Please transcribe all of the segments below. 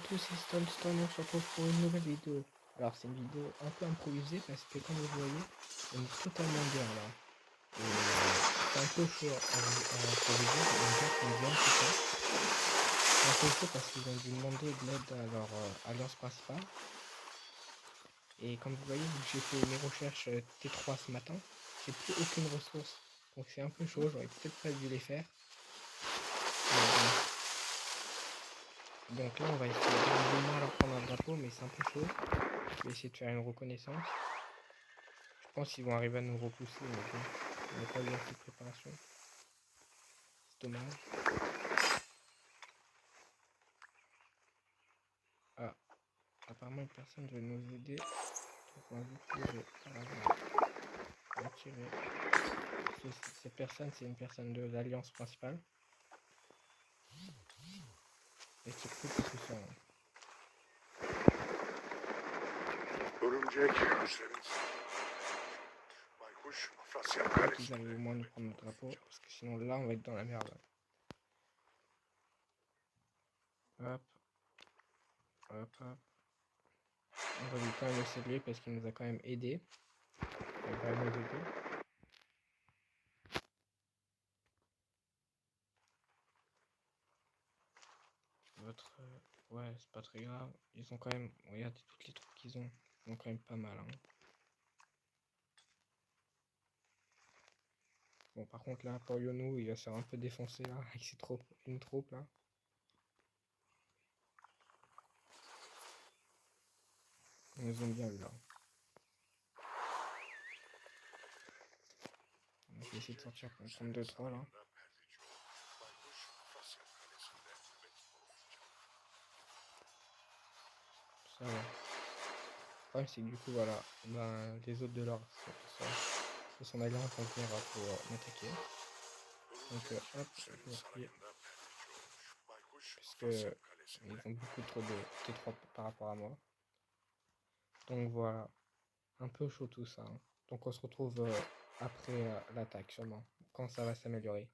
à tous, c'est Stone, on se retrouve pour une nouvelle vidéo. Alors c'est une vidéo un peu improvisée parce que comme vous voyez, on est totalement bien là. Et c'est un peu chaud pour vous dire, les gens qui viennent tout ça. C'est un peu chaud parce qu'ils ont dû demander de l'aide à leur alliance principale. Et comme vous voyez, vu que j'ai fait mes recherches T3 ce matin, j'ai plus aucune ressource. Donc c'est un peu chaud, j'aurais peut-être pas dû les faire. Mais bon. Donc là on va essayer de mal à prendre un drapeau, mais c'est un peu chaud. Je vais essayer de faire une reconnaissance. Je pense qu'ils vont arriver à nous repousser, mais bon, on n'a pas eu assez de préparation. C'est dommage. Ah, apparemment une personne veut nous aider. Donc on va vite tirer à l'arrière. On va tirer. Cette personne, c'est une personne de l'alliance principale. Et c'est plus que tout ça. Donc ils arrivent au moins à nous prendre notre drapeau, parce que sinon là on va être dans la merde. Hop. Hop, hop. On va lui quand même le saluer parce qu'il nous a quand même aidé. Il va nous aider. Votre... ouais, c'est pas très grave. Ils ont quand même... Regardez toutes les troupes qu'ils ont. Ils ont quand même pas mal. Hein. Bon, par contre, là, pour Yonou, il va se faire un peu défoncer, là, avec ses troupes. Une troupe, là. Ils nous ont bien eu, là. Je vais essayer de sortir pour prendre 2-3, là. Ça va. Le problème, c'est que du coup, voilà, ben, les autres de l'or se sont allés en contenir pour m'attaquer. Donc, hop, je vais replier. Puisque ils ont beaucoup trop de T3 par rapport à moi. Donc voilà, un peu chaud tout ça. Hein. Donc on se retrouve après l'attaque sûrement, quand ça va s'améliorer.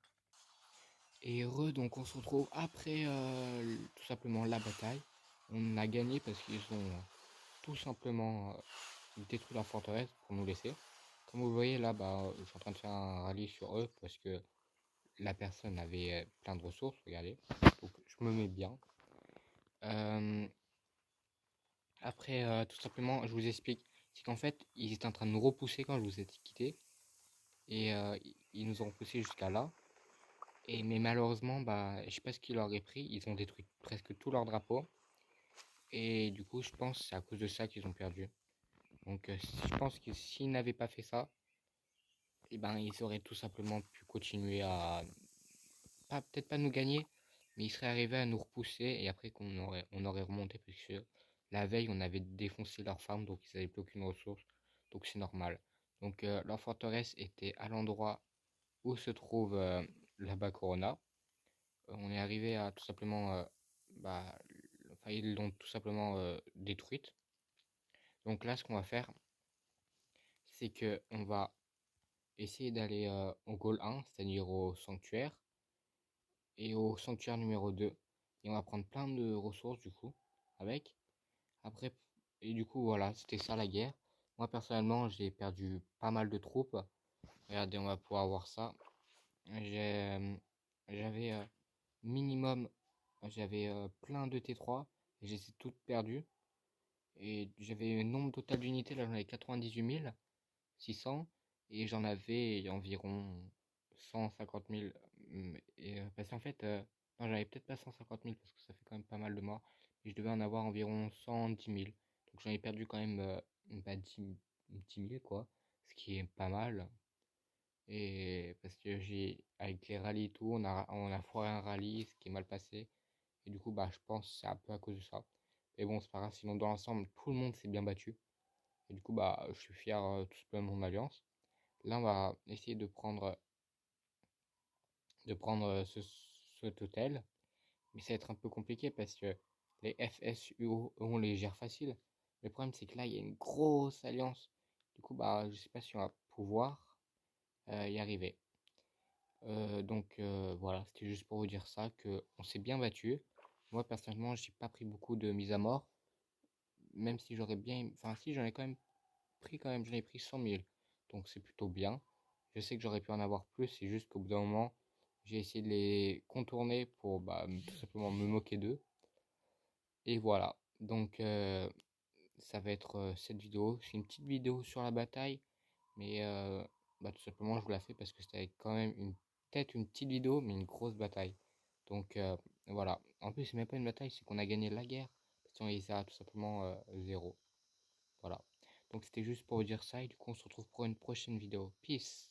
Et heureux, donc on se retrouve après tout simplement la bataille. On a gagné parce qu'ils ont tout simplement détruit la forteresse pour nous laisser. Comme vous voyez là, bah, je suis en train de faire un rallye sur eux parce que la personne avait plein de ressources, regardez. Donc je me mets bien. Après, tout simplement, je vous explique. C'est qu'en fait, ils étaient en train de nous repousser quand je vous ai quitté. Et ils nous ont repoussé jusqu'à là. Mais malheureusement, bah, je sais pas ce qu'ils leur est pris. Ils ont détruit presque tout leur drapeau. Et du coup, je pense que c'est à cause de ça qu'ils ont perdu. Donc, je pense que s'ils n'avaient pas fait ça, et ben, ils auraient tout simplement pu continuer à... peut-être pas nous gagner, mais ils seraient arrivés à nous repousser. Et après, on aurait remonté. Parce que la veille, on avait défoncé leur farm. Donc, ils n'avaient plus aucune ressource. Donc, c'est normal. Donc, leur forteresse était à l'endroit où se trouve la Corona. On est arrivé à tout simplement, bah, enfin, ils l'ont tout simplement détruite. Donc là, ce qu'on va faire, c'est que on va essayer d'aller au goal 1, c'est-à-dire au sanctuaire, et au sanctuaire numéro 2. Et on va prendre plein de ressources du coup, avec. Après, et du coup, voilà, c'était ça la guerre. Moi, personnellement, j'ai perdu pas mal de troupes. Regardez, on va pouvoir voir ça. J'avais minimum, j'avais plein de T3 et j'ai toutes perdues. Et j'avais un nombre total d'unités, là j'en avais 98 600 et j'en avais environ 150 000. Parce qu'en fait, non, j'en avais peut-être pas 150 000 parce que ça fait quand même pas mal de morts. Mais je devais en avoir environ 110 000. Donc j'en ai perdu quand même 10 000 quoi, ce qui est pas mal. Et parce que avec les rallyes et tout, on a foiré un rallye, ce qui est mal passé. Et du coup, bah, je pense que c'est un peu à cause de ça. Mais bon, c'est pas grave, sinon dans l'ensemble, tout le monde s'est bien battu. Et du coup, bah, je suis fier tout simplement de mon alliance. Là, on va essayer de prendre cet hôtel. Mais ça va être un peu compliqué parce que les FSUO, on les gère facile. Le problème, c'est que là, il y a une grosse alliance. Du coup, bah, je sais pas si on va pouvoir y arriver. Donc voilà, c'était juste pour vous dire ça, qu'on s'est bien battu. Moi, personnellement, j'ai pas pris beaucoup de mises à mort, même si j'aurais bien... Enfin, si, j'en ai quand même pris quand même, j'en ai pris 100 000. Donc c'est plutôt bien. Je sais que j'aurais pu en avoir plus, c'est juste qu'au bout d'un moment, j'ai essayé de les contourner pour bah, tout simplement me moquer d'eux. Et voilà. Donc ça va être cette vidéo. C'est une petite vidéo sur la bataille, mais bah, tout simplement je vous la fais parce que c'était quand même peut-être une petite vidéo, mais une grosse bataille. Donc voilà. En plus, c'est même pas une bataille, c'est qu'on a gagné la guerre. Parce qu'on est à tout simplement 0. Voilà. Donc c'était juste pour vous dire ça et du coup on se retrouve pour une prochaine vidéo. Peace.